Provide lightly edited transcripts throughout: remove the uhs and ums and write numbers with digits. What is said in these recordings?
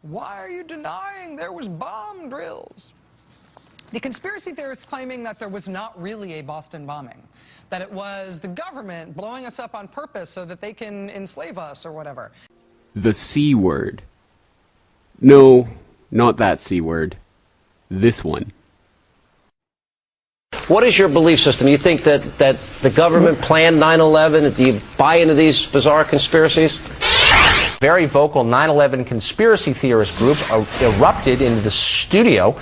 Why are you denying there was bomb drills? The conspiracy theorists claiming that there was not really a Boston bombing, that it was the government blowing us up on purpose so that they can enslave us or whatever. The C word. No, not that C word. This one. What is your belief system? You think that the government planned 9/11? Do you buy into these bizarre conspiracies? Very vocal 9/11 conspiracy theorist group erupted into the studio.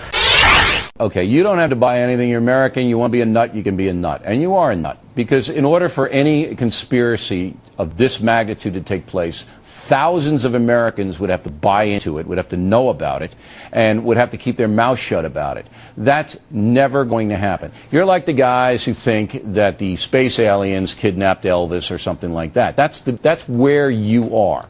Okay, you don't have to buy anything. You're American. You want to be a nut, you can be a nut. And you are a nut. Because in order for any conspiracy of this magnitude to take place, thousands of Americans would have to buy into it, would have to know about it, and would have to keep their mouth shut about it. That's never going to happen. You're like the guys who think that the space aliens kidnapped Elvis or something like that. That's where you are.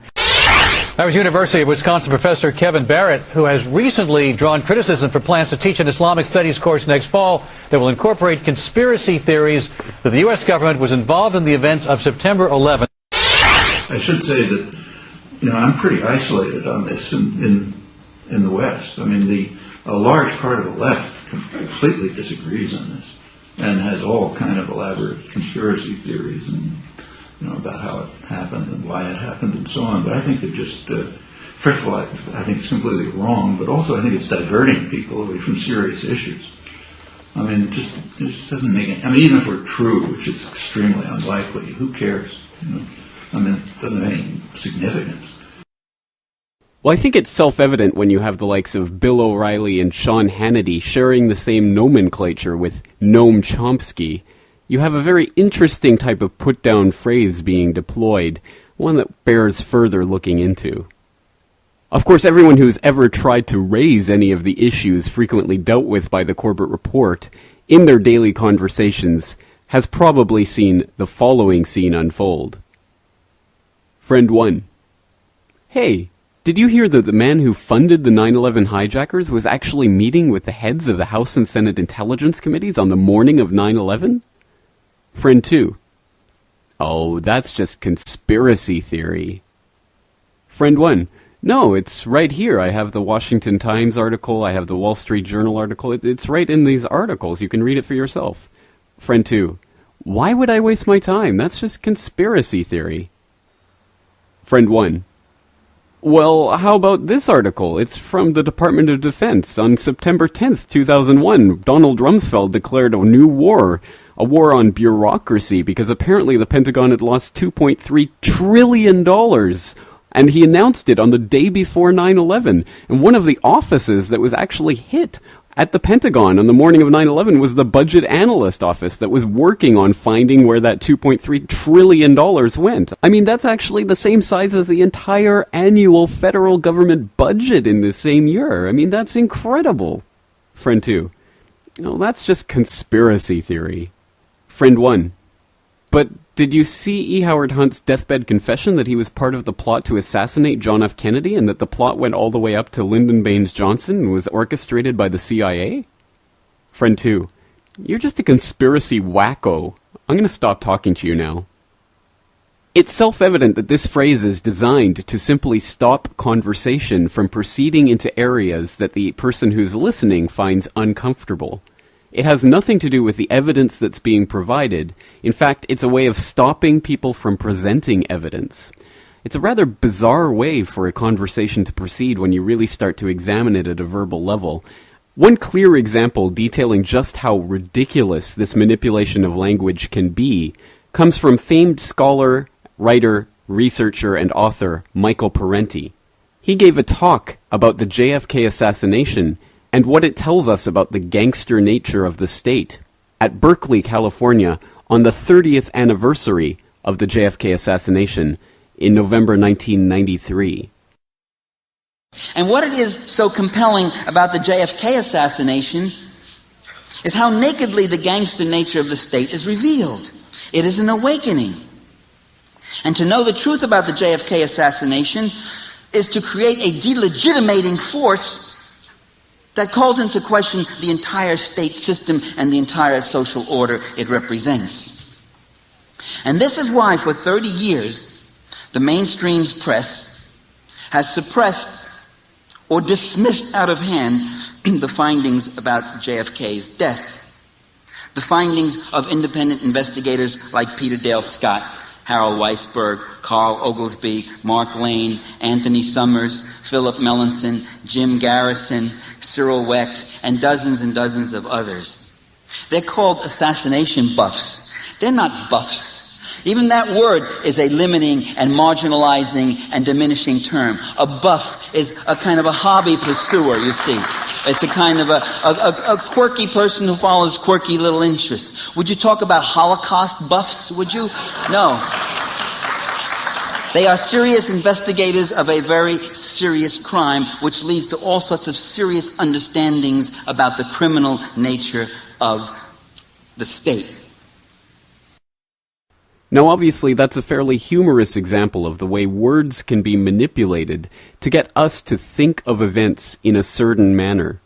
That was University of Wisconsin professor Kevin Barrett, who has recently drawn criticism for plans to teach an Islamic studies course next fall that will incorporate conspiracy theories that the U.S. government was involved in the events of September 11th. I should say that, I'm pretty isolated on this in the West. I mean, a large part of the left completely disagrees on this and has all kind of elaborate conspiracy theories and about how it happened and why it happened and so on. But I think it just, first of all, I think it's completely wrong, but also I think it's diverting people away from serious issues. I mean, it just doesn't make any, even if we're true, which is extremely unlikely, who cares? It doesn't have any significance. Well, I think it's self-evident when you have the likes of Bill O'Reilly and Sean Hannity sharing the same nomenclature with Noam Chomsky. You have a very interesting type of put-down phrase being deployed, one that bears further looking into. Of course, everyone who's ever tried to raise any of the issues frequently dealt with by the Corbett Report in their daily conversations has probably seen the following scene unfold. Friend 1. Hey, did you hear that the man who funded the 9/11 hijackers was actually meeting with the heads of the House and Senate Intelligence Committees on the morning of 9/11? Friend 2. Oh, that's just conspiracy theory. Friend 1. No, it's right here. I have the Washington Times article. I have the Wall Street Journal article. It's right in these articles. You can read it for yourself. Friend 2. Why would I waste my time? That's just conspiracy theory. Friend 1. Well, how about this article? It's from the Department of Defense. On September 10th, 2001, Donald Rumsfeld declared a new war. A war on bureaucracy, because apparently the Pentagon had lost $2.3 trillion, and he announced it on the day before 9/11. And one of the offices that was actually hit at the Pentagon on the morning of 9/11 was the Budget Analyst Office that was working on finding where that $2.3 trillion went. I mean, that's actually the same size as the entire annual federal government budget in this same year. I mean, that's incredible. Friend 2. No, that's just conspiracy theory. Friend 1. But did you see E. Howard Hunt's deathbed confession that he was part of the plot to assassinate John F. Kennedy and that the plot went all the way up to Lyndon Baines Johnson and was orchestrated by the CIA? Friend 2. You're just a conspiracy wacko. I'm going to stop talking to you now. It's self-evident that this phrase is designed to simply stop conversation from proceeding into areas that the person who's listening finds uncomfortable. It has nothing to do with the evidence that's being provided. In fact, it's a way of stopping people from presenting evidence. It's a rather bizarre way for a conversation to proceed when you really start to examine it at a verbal level. One clear example detailing just how ridiculous this manipulation of language can be comes from famed scholar, writer, researcher, and author Michael Parenti. He gave a talk about the JFK assassination and what it tells us about the gangster nature of the state at Berkeley, California, on the 30th anniversary of the JFK assassination in November 1993. And what it is so compelling about the JFK assassination is how nakedly the gangster nature of the state is revealed. It is an awakening. And to know the truth about the JFK assassination is to create a delegitimating force that calls into question the entire state system and the entire social order it represents. And this is why for 30 years the mainstream press has suppressed or dismissed out of hand the findings about JFK's death. The findings of independent investigators like Peter Dale Scott, Harold Weisberg, Carl Oglesby, Mark Lane, Anthony Summers, Philip Melanson, Jim Garrison, Cyril Wecht, and dozens of others. They're called assassination buffs. They're not buffs. Even that word is a limiting and marginalizing and diminishing term. A buff is a kind of a hobby pursuer, you see. It's a kind of a quirky person who follows quirky little interests. Would you talk about Holocaust buffs, would you? No. They are serious investigators of a very serious crime, which leads to all sorts of serious understandings about the criminal nature of the state. Now, obviously, that's a fairly humorous example of the way words can be manipulated to get us to think of events in a certain manner.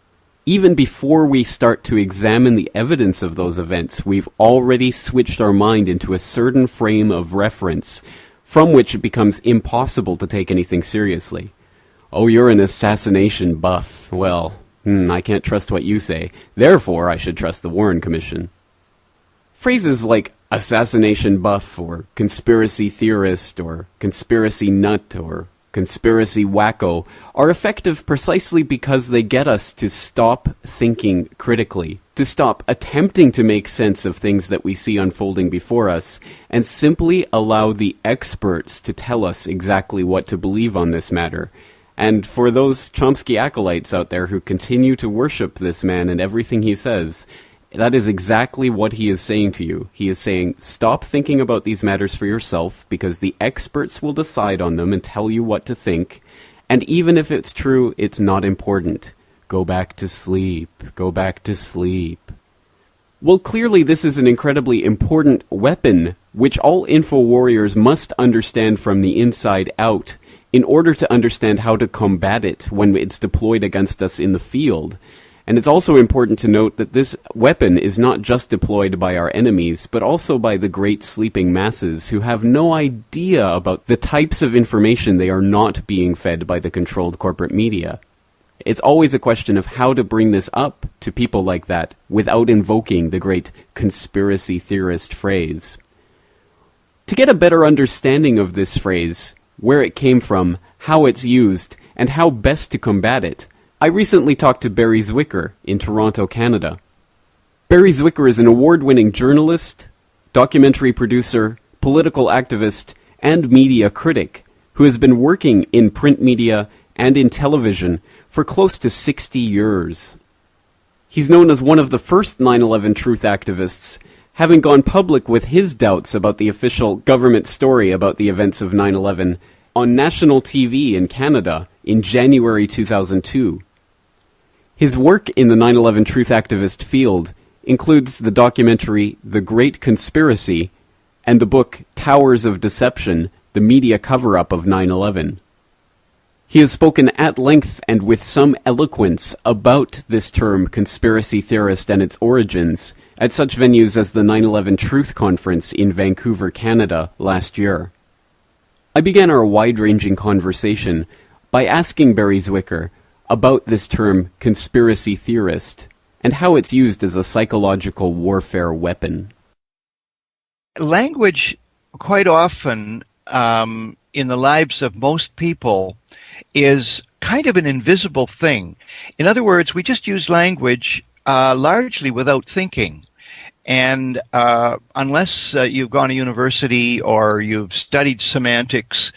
Even before we start to examine the evidence of those events, we've already switched our mind into a certain frame of reference from which it becomes impossible to take anything seriously. Oh, you're an assassination buff. Well, I can't trust what you say. Therefore, I should trust the Warren Commission. Phrases like assassination buff, or conspiracy theorist, or conspiracy nut, or conspiracy wacko are effective precisely because they get us to stop thinking critically, to stop attempting to make sense of things that we see unfolding before us, and simply allow the experts to tell us exactly what to believe on this matter. And for those Chomsky acolytes out there who continue to worship this man and everything he says, that is exactly what he is saying to you. He is saying, stop thinking about these matters for yourself, because the experts will decide on them and tell you what to think. And even if it's true, it's not important. Go back to sleep. Go back to sleep. Well, clearly this is an incredibly important weapon, which all info warriors must understand from the inside out, in order to understand how to combat it when it's deployed against us in the field. And it's also important to note that this weapon is not just deployed by our enemies, but also by the great sleeping masses who have no idea about the types of information they are not being fed by the controlled corporate media. It's always a question of how to bring this up to people like that without invoking the great conspiracy theorist phrase. To get a better understanding of this phrase, where it came from, how it's used, and how best to combat it, I recently talked to Barry Zwicker in Toronto, Canada. Barry Zwicker is an award-winning journalist, documentary producer, political activist, and media critic who has been working in print media and in television for close to 60 years. He's known as one of the first 9/11 truth activists, having gone public with his doubts about the official government story about the events of 9/11 on national TV in Canada in January 2002. His work in the 9/11 truth activist field includes the documentary The Great Conspiracy and the book Towers of Deception, the media cover-up of 9/11. He has spoken at length and with some eloquence about this term conspiracy theorist and its origins at such venues as the 9/11 Truth Conference in Vancouver, Canada last year. I began our wide-ranging conversation by asking Barry Zwicker about this term conspiracy theorist and how it's used as a psychological warfare weapon. Language, quite often in the lives of most people, is kind of an invisible thing. In other words, we just use language largely without thinking. And unless you've gone to university or you've studied semantics,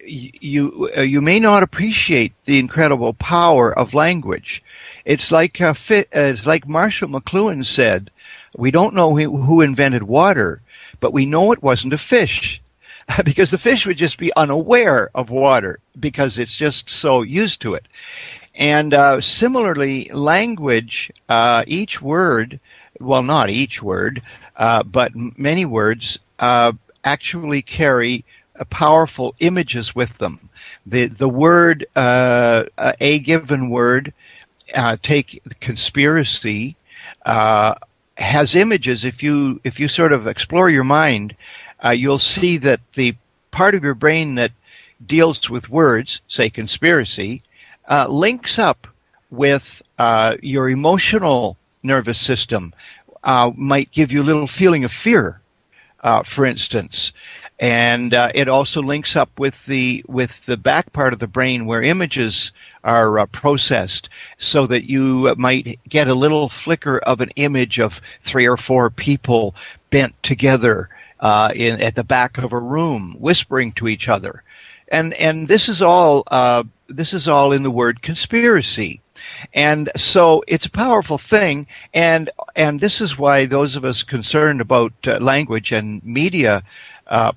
you may not appreciate the incredible power of language. It's like Marshall McLuhan said, we don't know who invented water, but we know it wasn't a fish, because the fish would just be unaware of water because it's just so used to it. And similarly, language, each word, well, not each word, but many words actually carry powerful images with them. The word, a given word, take conspiracy, has images. If you sort of explore your mind, you'll see that the part of your brain that deals with words, say conspiracy, links up with your emotional nervous system, might give you a little feeling of fear, for instance. And it also links up with the back part of the brain where images are processed, so that you might get a little flicker of an image of 3 or 4 people bent together at the back of a room, whispering to each other. And this is all in the word conspiracy. And so it's a powerful thing, and this is why those of us concerned about language and media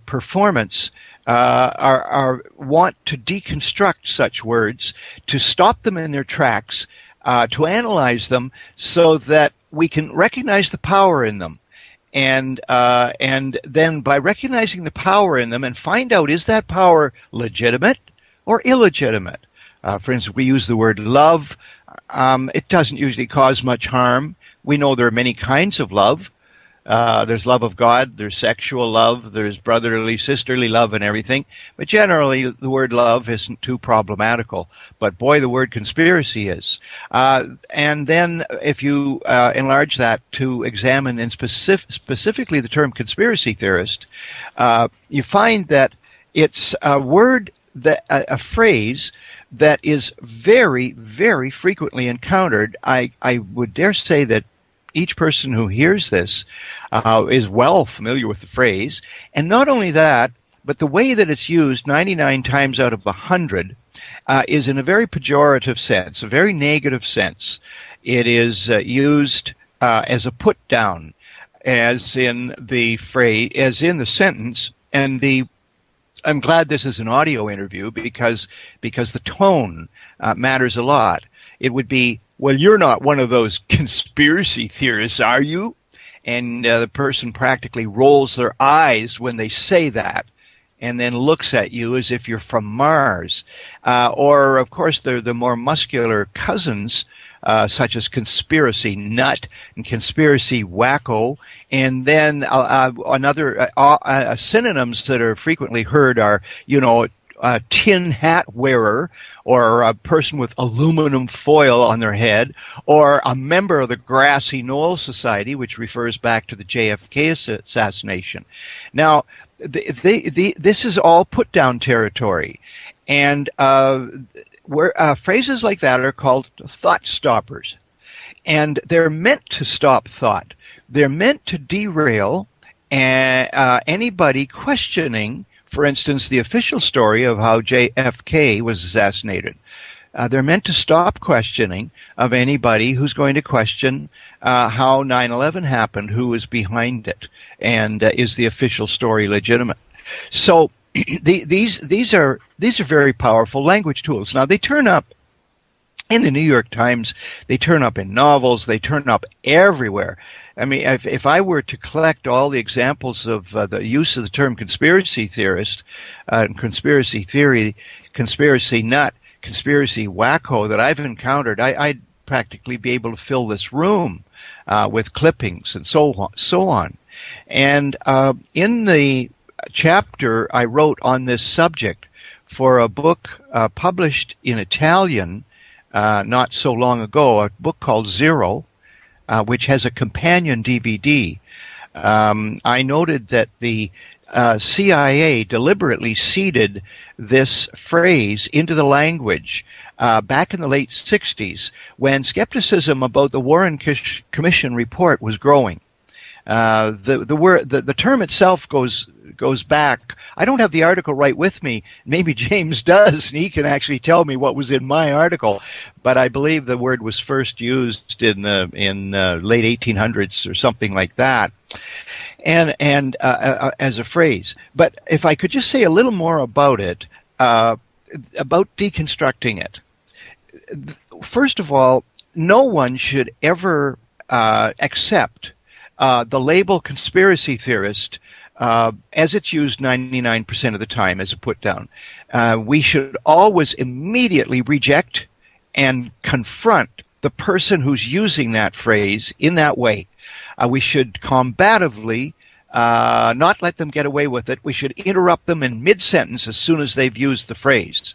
performance want to deconstruct such words, to stop them in their tracks, to analyze them so that we can recognize the power in them. And then by recognizing the power in them and find out, is that power legitimate or illegitimate? For instance, we use the word love. It doesn't usually cause much harm. We know there are many kinds of love. There's love of God, there's sexual love, there's brotherly, sisterly love and everything. But generally, the word love isn't too problematical. But boy, the word conspiracy is. And then if you enlarge that to examine in specifically the term conspiracy theorist, you find that it's a word, a phrase that is very, very frequently encountered. I would dare say that each person who hears this is well familiar with the phrase. And not only that, but the way that it's used 99 times out of 100 is in a very pejorative sense, a very negative sense. It is used as a put down, as in the phrase, as in the sentence. And I'm glad this is an audio interview because the tone matters a lot. It would be, well, you're not one of those conspiracy theorists, are you? And the person practically rolls their eyes when they say that, and then looks at you as if you're from Mars. Or, of course, the more muscular cousins, such as conspiracy nut and conspiracy wacko. And then another synonyms that are frequently heard are, a tin hat wearer, or a person with aluminum foil on their head, or a member of the Grassy Knoll Society, which refers back to the JFK assassination. Now, this is all put-down territory, and phrases like that are called thought stoppers, and they're meant to stop thought. They're meant to derail anybody questioning, for instance, the official story of how JFK was assassinated. They're meant to stop questioning of anybody who's going to question how 9/11 happened, who is behind it, and is the official story legitimate. So these are very powerful language tools. Now, they turn up in the New York Times, they turn up in novels, they turn up everywhere. I mean, if I were to collect all the examples of the use of the term conspiracy theorist, conspiracy theory, conspiracy nut, conspiracy wacko that I've encountered, I'd practically be able to fill this room with clippings and so on. And in the chapter I wrote on this subject for a book published in Italian not so long ago, a book called Zero, which has a companion DVD. I noted that the CIA deliberately seeded this phrase into the language back in the late 60s when skepticism about the Warren Commission report was growing. The term itself goes back. I don't have the article right with me. Maybe James does, and he can actually tell me what was in my article. But I believe the word was first used in late 1800s or something like that, and as a phrase. But if I could just say a little more about it, about deconstructing it. First of all, no one should ever accept the label conspiracy theorist as it's used 99% of the time as a put-down. We should always immediately reject and confront the person who's using that phrase in that way. We should combatively not let them get away with it. We should interrupt them in mid-sentence as soon as they've used the phrase.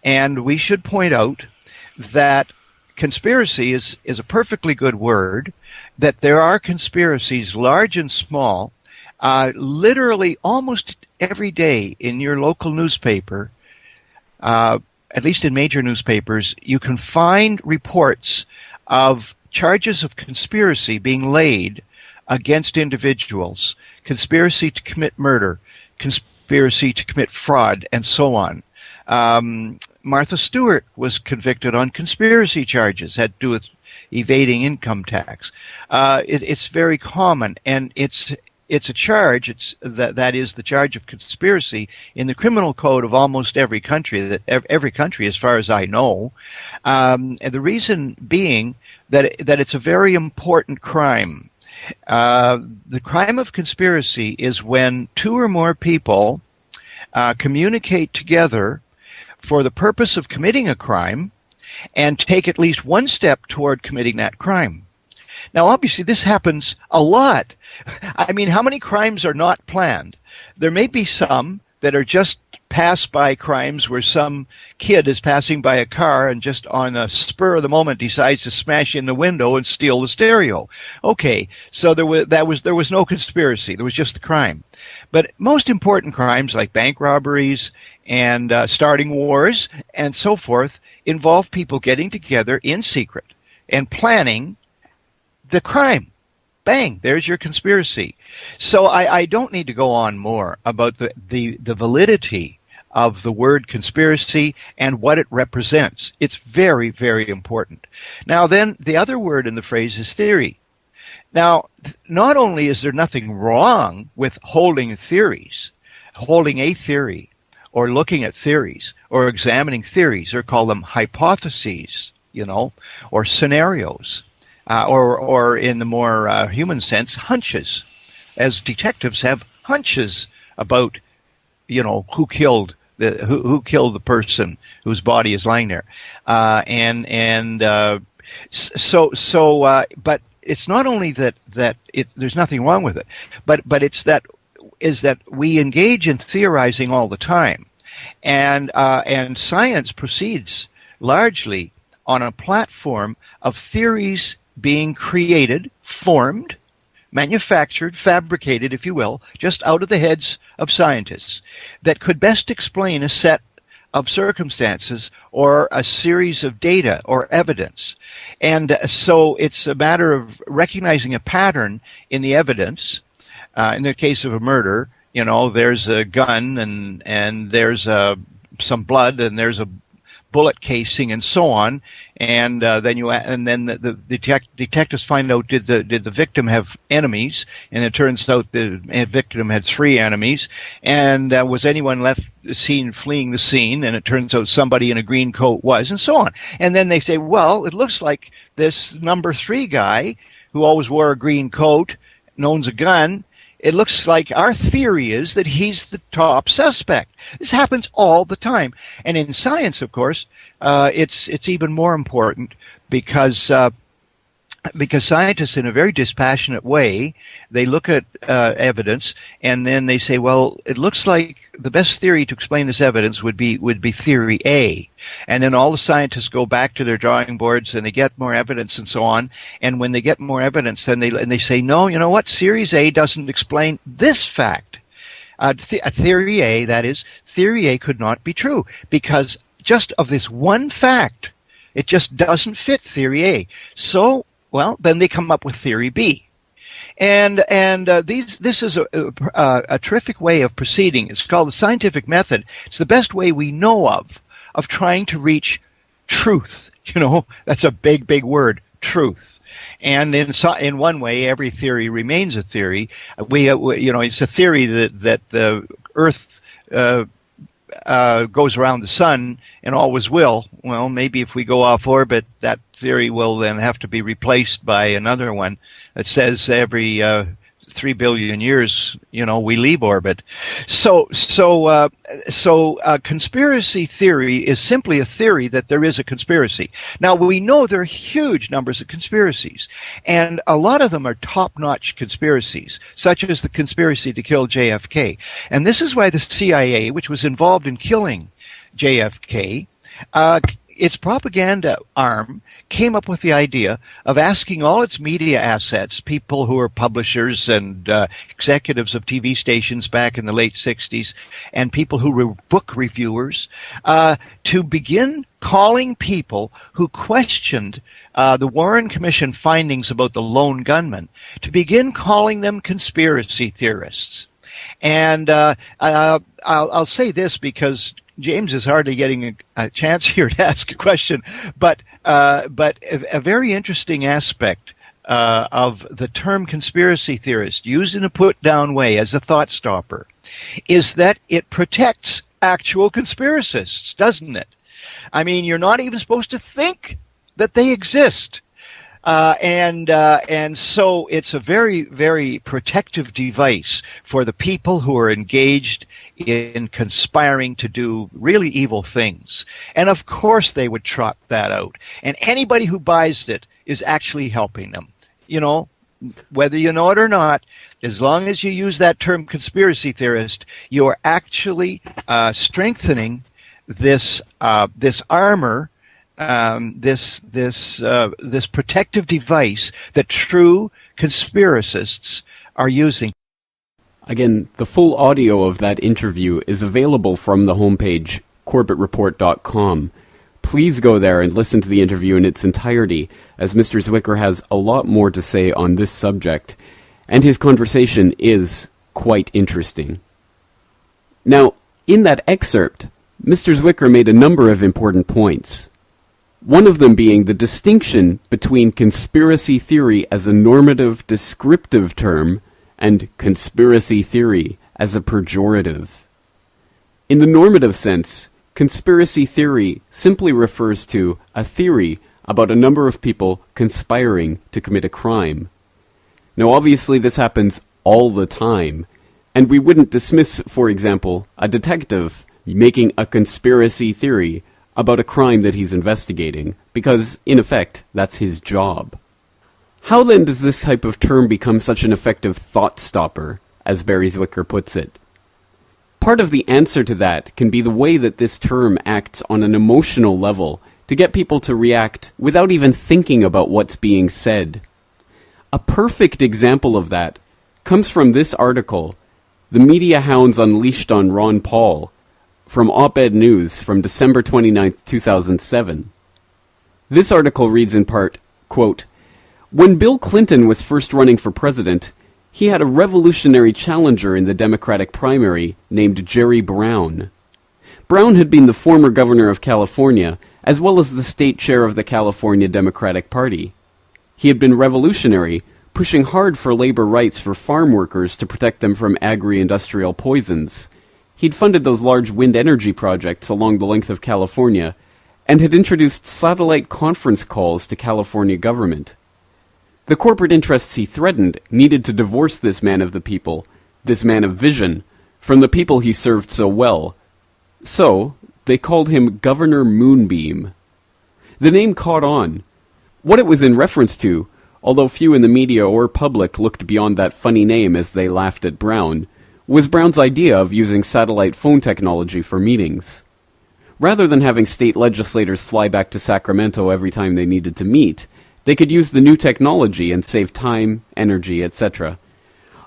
And we should point out that conspiracy is a perfectly good word, that there are conspiracies, large and small, literally almost every day in your local newspaper, at least in major newspapers, you can find reports of charges of conspiracy being laid against individuals, conspiracy to commit murder, conspiracy to commit fraud, and so on. Martha Stewart was convicted on conspiracy charges, had to do with evading income tax. It's very common, and it's a charge. That is the charge of conspiracy in the criminal code of almost every country. Every country, as far as I know. And the reason being that it's a very important crime. The crime of conspiracy is when two or more people communicate together for the purpose of committing a crime and take at least one step toward committing that crime. Now, obviously, this happens a lot. I mean, how many crimes are not planned? There may be some that are just pass-by crimes where some kid is passing by a car and just on a spur of the moment decides to smash in the window and steal the stereo. Okay, so there was no conspiracy. There was just the crime. But most important crimes like bank robberies and starting wars and so forth involve people getting together in secret and planning the crime. Bang, there's your conspiracy. So I don't need to go on more about the validity of the word conspiracy and what it represents. It's very, very important. Now then, the other word in the phrase is theory. Now, not only is there nothing wrong with holding theories, holding a theory, or looking at theories, or examining theories, or call them hypotheses, or scenarios. Or in the more human sense, hunches, as detectives have hunches about, who killed the person whose body is lying there, but it's not only that there's nothing wrong with it, but it's that we engage in theorizing all the time, and science proceeds largely on a platform of theories being created, formed, manufactured, fabricated, if you will, just out of the heads of scientists that could best explain a set of circumstances or a series of data or evidence. And so it's a matter of recognizing a pattern in the evidence. In the case of a murder, there's a gun and there's some blood and there's a bullet casing and so on, and then the detectives find out did the victim have enemies, and it turns out the victim had 3 enemies, and was anyone left seen fleeing the scene, and it turns out somebody in a green coat was, and so on. And then they say, well, it looks like this number 3 guy who always wore a green coat and owns a gun. It looks like our theory is that he's the top suspect. This happens all the time. And in science, of course, it's even more important because scientists, in a very dispassionate way, they look at evidence and then they say, well, it looks like the best theory to explain this evidence would be theory A. And then all the scientists go back to their drawing boards and they get more evidence and so on. And when they get more evidence, then they say, no, you know what? Series A doesn't explain this fact. Theory A, that is, theory A could not be true because just of this one fact, it just doesn't fit theory A. So, well, then they come up with theory B. And this is a terrific way of proceeding. It's called the scientific method. It's the best way we know of trying to reach truth. That's a big, big word, truth. And in one way, every theory remains a theory. It's a theory that the Earth goes around the sun and always will. Well, maybe if we go off orbit, that theory will then have to be replaced by another one that says every 3 billion years, we leave orbit. So conspiracy theory is simply a theory that there is a conspiracy. Now, we know there are huge numbers of conspiracies, and a lot of them are top-notch conspiracies, such as the conspiracy to kill JFK. And this is why the CIA, which was involved in killing JFK, its propaganda arm came up with the idea of asking all its media assets, people who are publishers and executives of TV stations back in the late 60s, and people who were book reviewers, to begin calling people who questioned the Warren Commission findings about the lone gunman, to begin calling them conspiracy theorists. And I'll say this because James is hardly getting a chance here to ask a question, but a very interesting aspect of the term conspiracy theorist, used in a put-down way as a thought stopper, is that it protects actual conspiracists, doesn't it? I mean, you're not even supposed to think that they exist. And so it's a very, very protective device for the people who are engaged in conspiring to do really evil things. And of course they would trot that out. And anybody who buys it is actually helping them. You know, whether you know it or not, as long as you use that term conspiracy theorist, you are actually strengthening this armor, this protective device that true conspiracists are using. Again, the full audio of that interview is available from the homepage corbettreport.com. Please go there and listen to the interview in its entirety, as Mr. Zwicker has a lot more to say on this subject, and his conversation is quite interesting. Now, in that excerpt, Mr. Zwicker made a number of important points. One of them being the distinction between conspiracy theory as a normative descriptive term and conspiracy theory as a pejorative. In the normative sense, conspiracy theory simply refers to a theory about a number of people conspiring to commit a crime. Now, obviously, this happens all the time, and we wouldn't dismiss, for example, a detective making a conspiracy theory about a crime that he's investigating, because, in effect, that's his job. How then does this type of term become such an effective thought stopper, as Barry Zwicker puts it? Part of the answer to that can be the way that this term acts on an emotional level to get people to react without even thinking about what's being said. A perfect example of that comes from this article, "The Media Hounds Unleashed on Ron Paul," from Op-Ed News from December 29, 2007. This article reads in part, quote, "When Bill Clinton was first running for president, he had a revolutionary challenger in the Democratic primary named Jerry Brown. Brown had been the former governor of California, as well as the state chair of the California Democratic Party. He had been revolutionary, pushing hard for labor rights for farm workers to protect them from agri-industrial poisons. He'd funded those large wind energy projects along the length of California, and had introduced satellite conference calls to California government. The corporate interests he threatened needed to divorce this man of the people, this man of vision, from the people he served so well. So, they called him Governor Moonbeam. The name caught on. What it was in reference to, although few in the media or public looked beyond that funny name as they laughed at Brown, was Brown's idea of using satellite phone technology for meetings. Rather than having state legislators fly back to Sacramento every time they needed to meet, they could use the new technology and save time, energy, etc.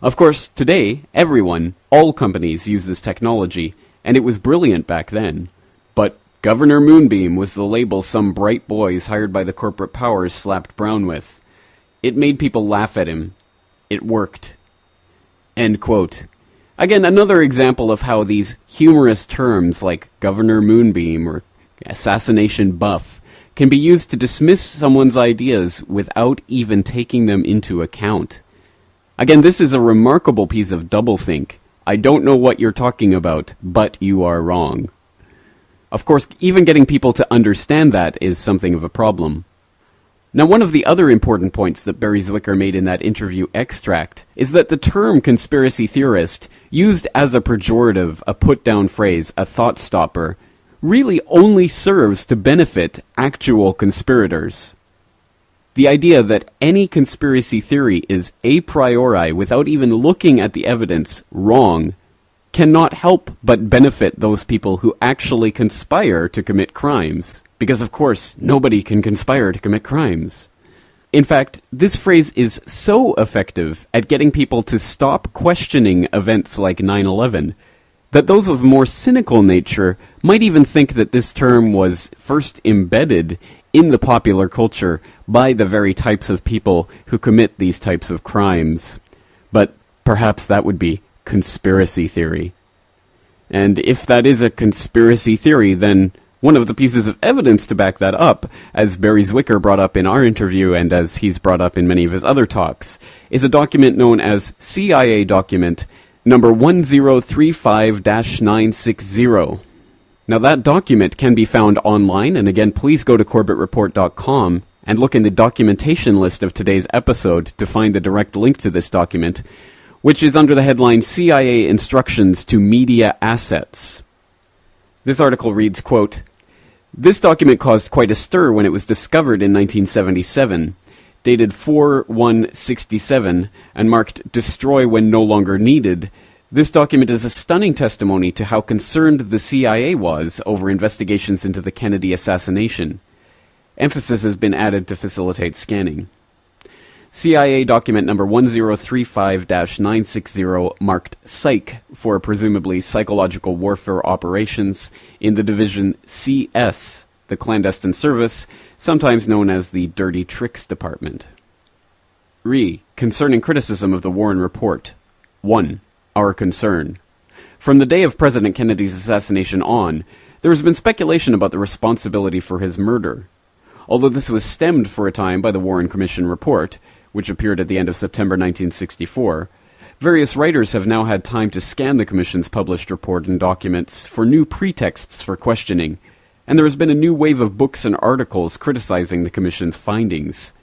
Of course, today, everyone, all companies use this technology, and it was brilliant back then. But Governor Moonbeam was the label some bright boys hired by the corporate powers slapped Brown with. It made people laugh at him. It worked. End quote. Again, another example of how these humorous terms like Governor Moonbeam or assassination buff can be used to dismiss someone's ideas without even taking them into account. Again, this is a remarkable piece of doublethink. I don't know what you're talking about, but you are wrong. Of course, even getting people to understand that is something of a problem. Now, one of the other important points that Barry Zwicker made in that interview extract is that the term conspiracy theorist, used as a pejorative, a put-down phrase, a thought stopper, really only serves to benefit actual conspirators. The idea that any conspiracy theory is a priori, without even looking at the evidence, wrong, cannot help but benefit those people who actually conspire to commit crimes. Because, of course, nobody can conspire to commit crimes. In fact, this phrase is so effective at getting people to stop questioning events like 9/11 that those of more cynical nature might even think that this term was first embedded in the popular culture by the very types of people who commit these types of crimes. But perhaps that would be conspiracy theory. And if that is a conspiracy theory, then one of the pieces of evidence to back that up, as Barry Zwicker brought up in our interview and as he's brought up in many of his other talks, is a document known as CIA document number 1035-960. Now that document can be found online, and again, please go to corbettreport.com and look in the documentation list of today's episode to find the direct link to this document, which is under the headline CIA Instructions to Media Assets. This article reads, quote, "This document caused quite a stir when it was discovered in 1977, dated 4/1/67, and marked Destroy When No Longer Needed. This document is a stunning testimony to how concerned the CIA was over investigations into the Kennedy assassination. Emphasis has been added to facilitate scanning." CIA document number 1035-960 marked Psych for presumably psychological warfare operations in the division CS, the clandestine service, sometimes known as the Dirty Tricks Department. Concerning criticism of the Warren Report. 1. Our concern. From the day of President Kennedy's assassination on, there has been speculation about the responsibility for his murder. Although this was stemmed for a time by the Warren Commission report, which appeared at the end of September 1964, various writers have now had time to scan the Commission's published report and documents for new pretexts for questioning, and there has been a new wave of books and articles criticizing the Commission's findings.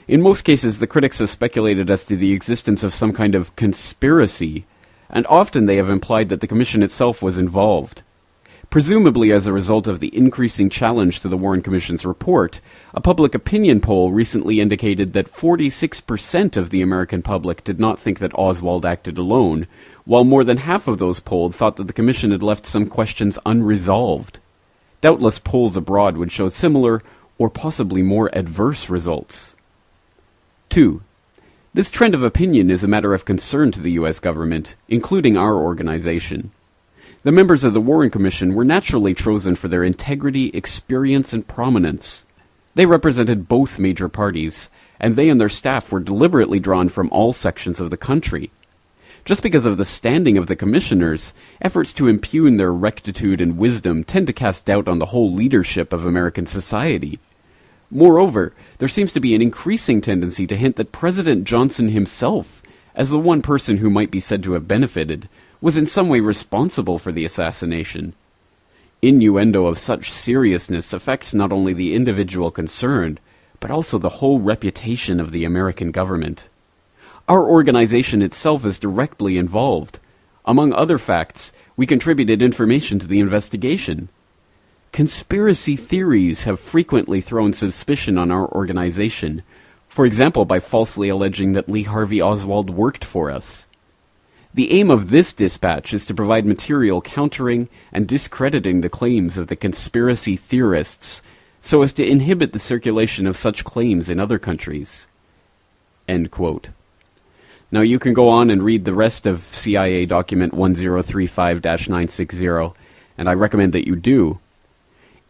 In most cases, the critics have speculated as to the existence of some kind of conspiracy, and often they have implied that the Commission itself was involved. Presumably as a result of the increasing challenge to the Warren Commission's report, a public opinion poll recently indicated that 46% of the American public did not think that Oswald acted alone, while more than half of those polled thought that the Commission had left some questions unresolved. Doubtless polls abroad would show similar, or possibly more adverse results. 2. This trend of opinion is a matter of concern to the U.S. government, including our organization. The members of the Warren Commission were naturally chosen for their integrity, experience, and prominence. They represented both major parties, and they and their staff were deliberately drawn from all sections of the country. Just because of the standing of the commissioners, efforts to impugn their rectitude and wisdom tend to cast doubt on the whole leadership of American society. Moreover, there seems to be an increasing tendency to hint that President Johnson himself, as the one person who might be said to have benefited, was in some way responsible for the assassination. Innuendo of such seriousness affects not only the individual concerned, but also the whole reputation of the American government. Our organization itself is directly involved. Among other facts, we contributed information to the investigation. Conspiracy theories have frequently thrown suspicion on our organization, for example by falsely alleging that Lee Harvey Oswald worked for us. The aim of this dispatch is to provide material countering and discrediting the claims of the conspiracy theorists, so as to inhibit the circulation of such claims in other countries." End quote. Now you can go on and read the rest of CIA document 1035-960, and I recommend that you do.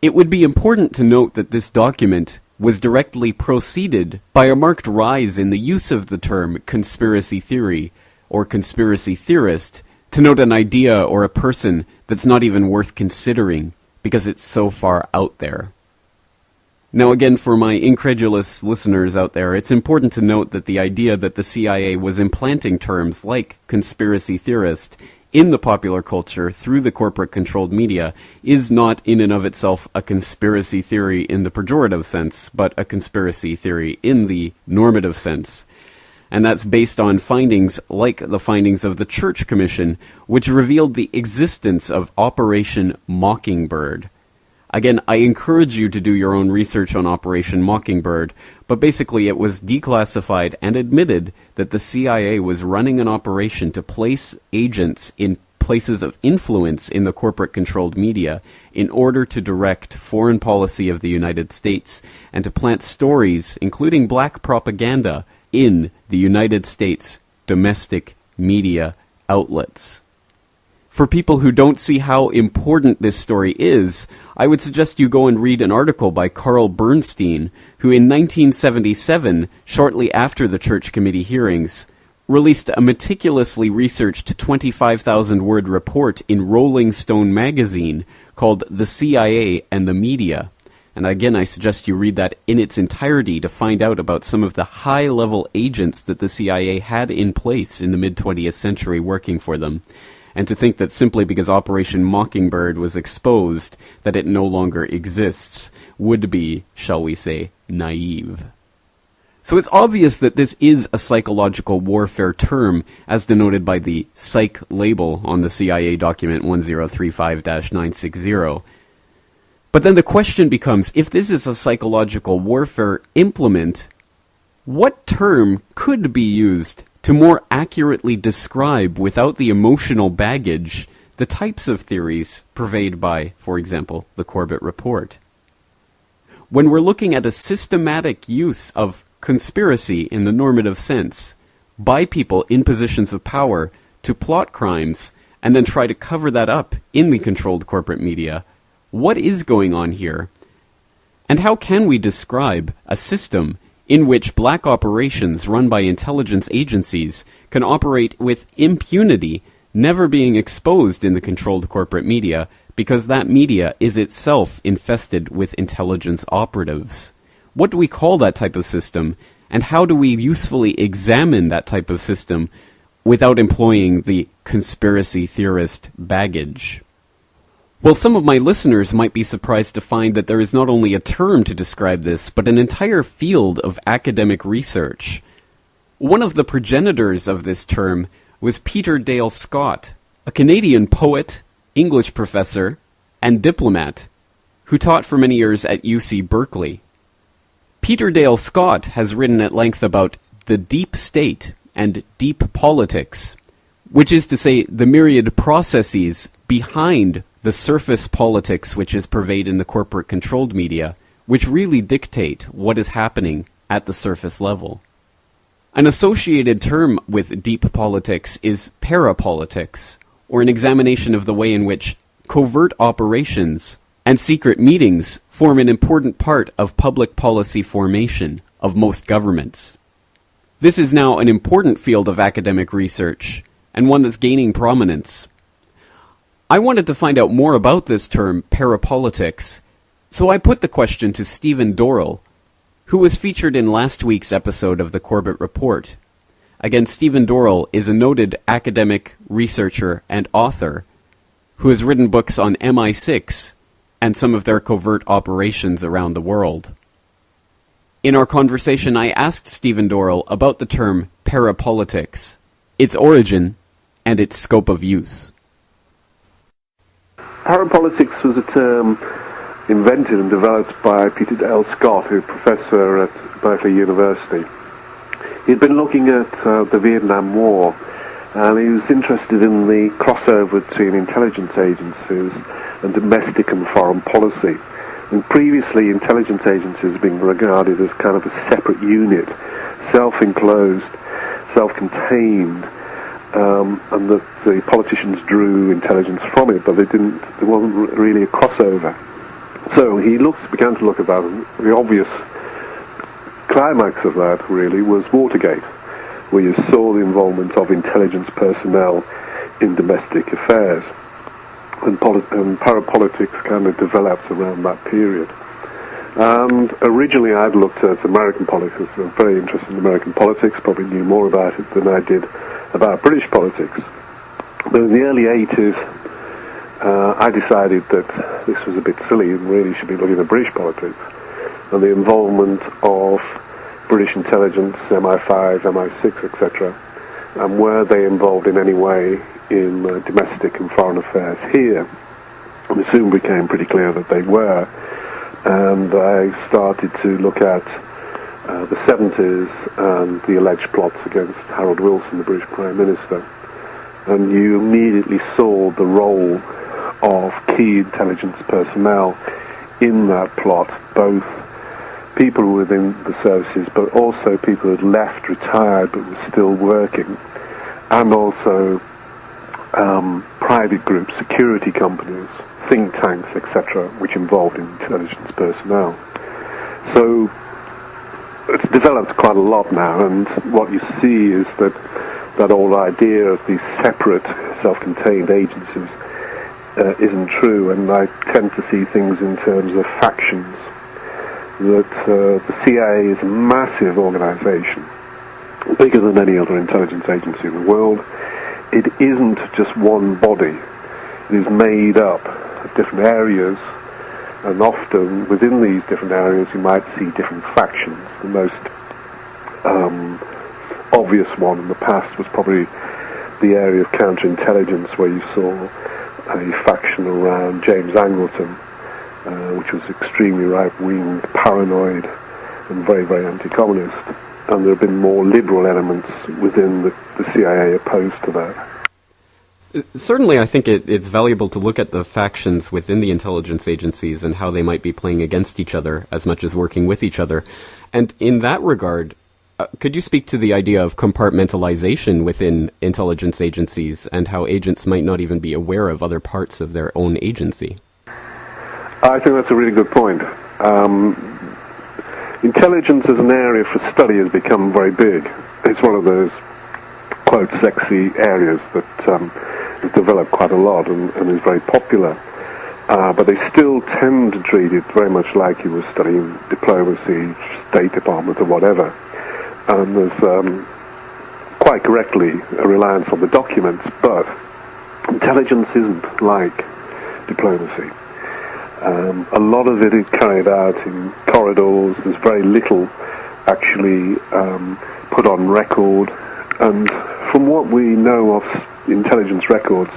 It would be important to note that this document was directly preceded by a marked rise in the use of the term conspiracy theory, or conspiracy theorist, to note an idea or a person that's not even worth considering, because it's so far out there. Now again, for my incredulous listeners out there, it's important to note that the idea that the CIA was implanting terms like conspiracy theorist in the popular culture through the corporate-controlled media is not in and of itself a conspiracy theory in the pejorative sense, but a conspiracy theory in the normative sense. And that's based on findings like the findings of the Church Commission, which revealed the existence of Operation Mockingbird. Again, I encourage you to do your own research on Operation Mockingbird, but basically it was declassified and admitted that the CIA was running an operation to place agents in places of influence in the corporate-controlled media in order to direct foreign policy of the United States and to plant stories, including black propaganda, in the United States domestic media outlets. For people who don't see how important this story is, I would suggest you go and read an article by Carl Bernstein, who in 1977, shortly after the Church Committee hearings, released a meticulously researched 25,000-word report in Rolling Stone magazine called The CIA and the Media. And again, I suggest you read that in its entirety to find out about some of the high-level agents that the CIA had in place in the mid-20th century working for them. And to think that simply because Operation Mockingbird was exposed, that it no longer exists, would be, shall we say, naive. So it's obvious that this is a psychological warfare term, as denoted by the psych label on the CIA document 1035-960. But then the question becomes, if this is a psychological warfare implement, what term could be used to more accurately describe, without the emotional baggage, the types of theories purveyed by, for example, the Corbett Report? When we're looking at a systematic use of conspiracy in the normative sense by people in positions of power to plot crimes and then try to cover that up in the controlled corporate media, what is going on here? And how can we describe a system in which black operations run by intelligence agencies can operate with impunity, never being exposed in the controlled corporate media because that media is itself infested with intelligence operatives? What do we call that type of system, and how do we usefully examine that type of system without employing the conspiracy theorist baggage? Well, some of my listeners might be surprised to find that there is not only a term to describe this, but an entire field of academic research. One of the progenitors of this term was Peter Dale Scott, a Canadian poet, English professor, and diplomat, who taught for many years at UC Berkeley. Peter Dale Scott has written at length about the deep state and deep politics, which is to say the myriad processes behind the surface politics which is pervaded in the corporate-controlled media, which really dictate what is happening at the surface level. An associated term with deep politics is parapolitics, or an examination of the way in which covert operations and secret meetings form an important part of public policy formation of most governments. This is now an important field of academic research, and one that's gaining prominence. I wanted to find out more about this term, parapolitics, so I put the question to Stephen Dorrell, who was featured in last week's episode of the Corbett Report. Again, Stephen Dorrell is a noted academic researcher and author who has written books on MI6 and some of their covert operations around the world. In our conversation, I asked Stephen Dorrell about the term parapolitics, its origin, and its scope of use. Parapolitics was a term invented and developed by Peter Dale Scott, who's a professor at Berkeley University. He'd been looking at the Vietnam War, and he was interested in the crossover between intelligence agencies and domestic and foreign policy. And previously, intelligence agencies have been regarded as kind of a separate unit, self-enclosed, self-contained, and that the politicians drew intelligence from it, but there wasn't really a crossover. So he began to look at that, and the obvious climax of that really was Watergate, where you saw the involvement of intelligence personnel in domestic affairs, and parapolitics kind of developed around that period. And originally I'd looked at American politics. I was very interested in American politics, probably knew more about it than I did about British politics. But in the early 80s, I decided that this was a bit silly and really should be looking at British politics and the involvement of British intelligence, MI5, MI6, etc., and were they involved in any way in domestic and foreign affairs here. And it soon became pretty clear that they were, and I started to look at the 70s and the alleged plots against Harold Wilson, the British Prime Minister, and you immediately saw the role of key intelligence personnel in that plot, both people within the services, but also people who had left, retired, but were still working, and also private groups, security companies, think tanks, etc., which involved intelligence personnel. So it's developed quite a lot now, and what you see is that whole idea of these separate, self-contained agencies isn't true, and I tend to see things in terms of factions. That the CIA is a massive organization, bigger than any other intelligence agency in the world. It isn't just one body. It is made up of different areas, and often within these different areas you might see different factions. The most obvious one in the past was probably the area of counterintelligence, where you saw a faction around James Angleton, which was extremely right-wing, paranoid, and very, very anti-communist. And there have been more liberal elements within the CIA opposed to that. Certainly, I think it's valuable to look at the factions within the intelligence agencies and how they might be playing against each other as much as working with each other. And in that regard, could you speak to the idea of compartmentalization within intelligence agencies and how agents might not even be aware of other parts of their own agency? I think that's a really good point. Intelligence as an area for study has become very big. It's one of those, quote, sexy areas that has developed quite a lot and is very popular. But they still tend to treat it very much like you were studying diplomacy, State Department, or whatever. And there's, quite correctly, a reliance on the documents, but intelligence isn't like diplomacy. A lot of it is carried out in corridors. There's very little actually put on record. And from what we know of intelligence records,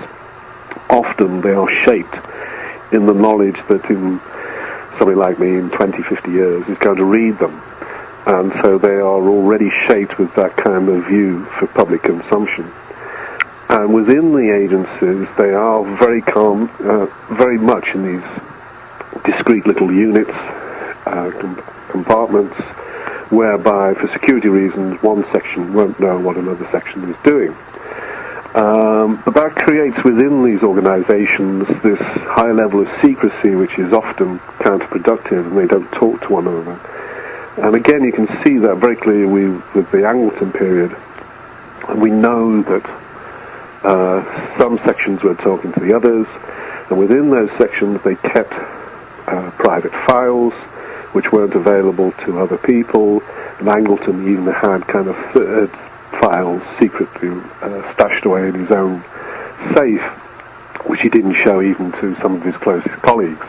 often they are shaped in the knowledge that in somebody like me in 20, 50 years is going to read them. And so they are already shaped with that kind of view for public consumption. And within the agencies, they are very calm, very much in these discrete little units, compartments, whereby for security reasons one section won't know what another section is doing. But that creates within these organizations this high level of secrecy, which is often counterproductive, and they don't talk to one another. And again, you can see that very clearly with the Angleton period. And we know that some sections were talking to the others, and within those sections they kept private files which weren't available to other people, and Angleton even had kind of third files secretly stashed away in his own safe, which he didn't show even to some of his closest colleagues.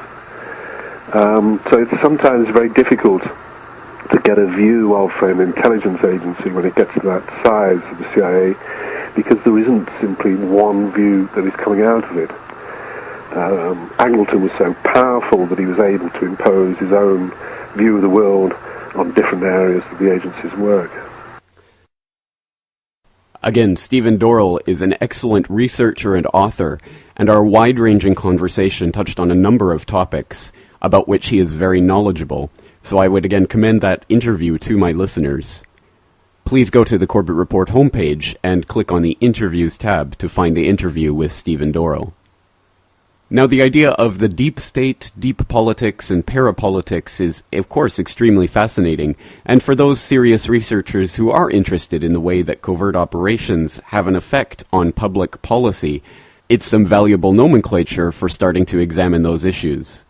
So it's sometimes very difficult to get a view of an intelligence agency when it gets to that size of the CIA, because there isn't simply one view that is coming out of it. Angleton was so powerful that he was able to impose his own view of the world on different areas of the agency's work. Again, Stephen Dorrell is an excellent researcher and author, and our wide-ranging conversation touched on a number of topics about which he is very knowledgeable, so I would again commend that interview to my listeners. Please go to the Corbett Report homepage and click on the Interviews tab to find the interview with Stephen Dorrell. Now, the idea of the deep state, deep politics, and parapolitics is, of course, extremely fascinating, and for those serious researchers who are interested in the way that covert operations have an effect on public policy, it's some valuable nomenclature for starting to examine those issues.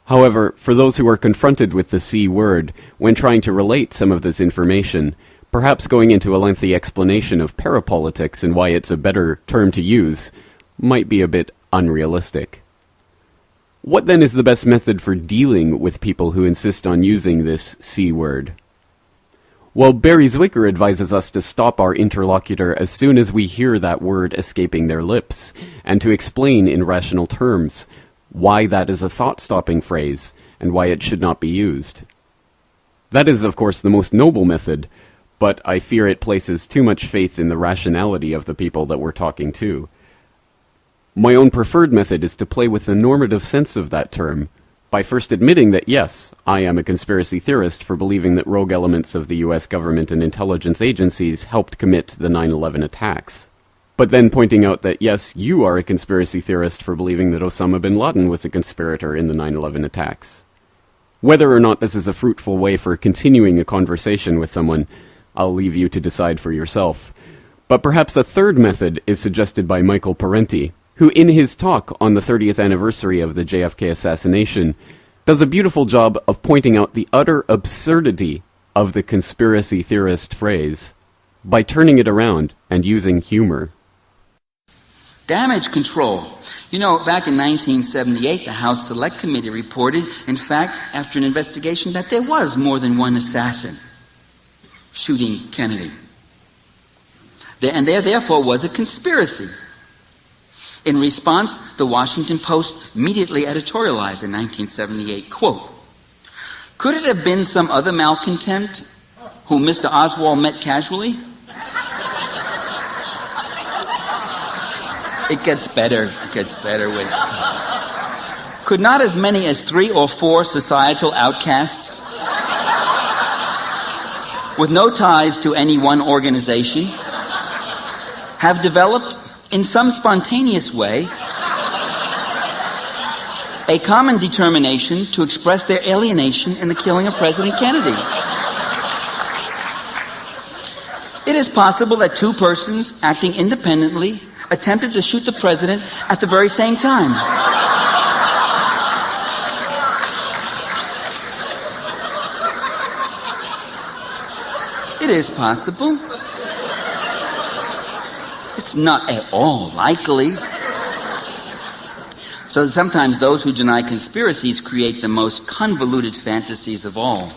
However, for those who are confronted with the C word when trying to relate some of this information, perhaps going into a lengthy explanation of parapolitics and why it's a better term to use might be a bit unrealistic. What then is the best method for dealing with people who insist on using this C word? Well, Barry Zwicker advises us to stop our interlocutor as soon as we hear that word escaping their lips, and to explain in rational terms why that is a thought-stopping phrase and why it should not be used. That is, of course, the most noble method, but I fear it places too much faith in the rationality of the people that we're talking to. My own preferred method is to play with the normative sense of that term, by first admitting that, yes, I am a conspiracy theorist for believing that rogue elements of the U.S. government and intelligence agencies helped commit the 9/11 attacks. But then pointing out that, yes, you are a conspiracy theorist for believing that Osama bin Laden was a conspirator in the 9/11 attacks. Whether or not this is a fruitful way for continuing a conversation with someone, I'll leave you to decide for yourself. But perhaps a third method is suggested by Michael Parenti, who in his talk on the 30th anniversary of the JFK assassination does a beautiful job of pointing out the utter absurdity of the conspiracy theorist phrase by turning it around and using humor. Damage control. You know, back in 1978, the House Select Committee reported, in fact, after an investigation, that there was more than one assassin shooting Kennedy. And there, therefore, was a conspiracy. In response, the Washington Post immediately editorialized in 1978, quote, "Could it have been some other malcontent whom Mr. Oswald met casually?" It gets better. It gets better. Could not as many as 3 or 4 societal outcasts with no ties to any one organization have developed in some spontaneous way a common determination to express their alienation in the killing of President Kennedy? It is possible that 2 persons acting independently attempted to shoot the president at the very same time. It is possible. It's not at all likely. So sometimes those who deny conspiracies create the most convoluted fantasies of all.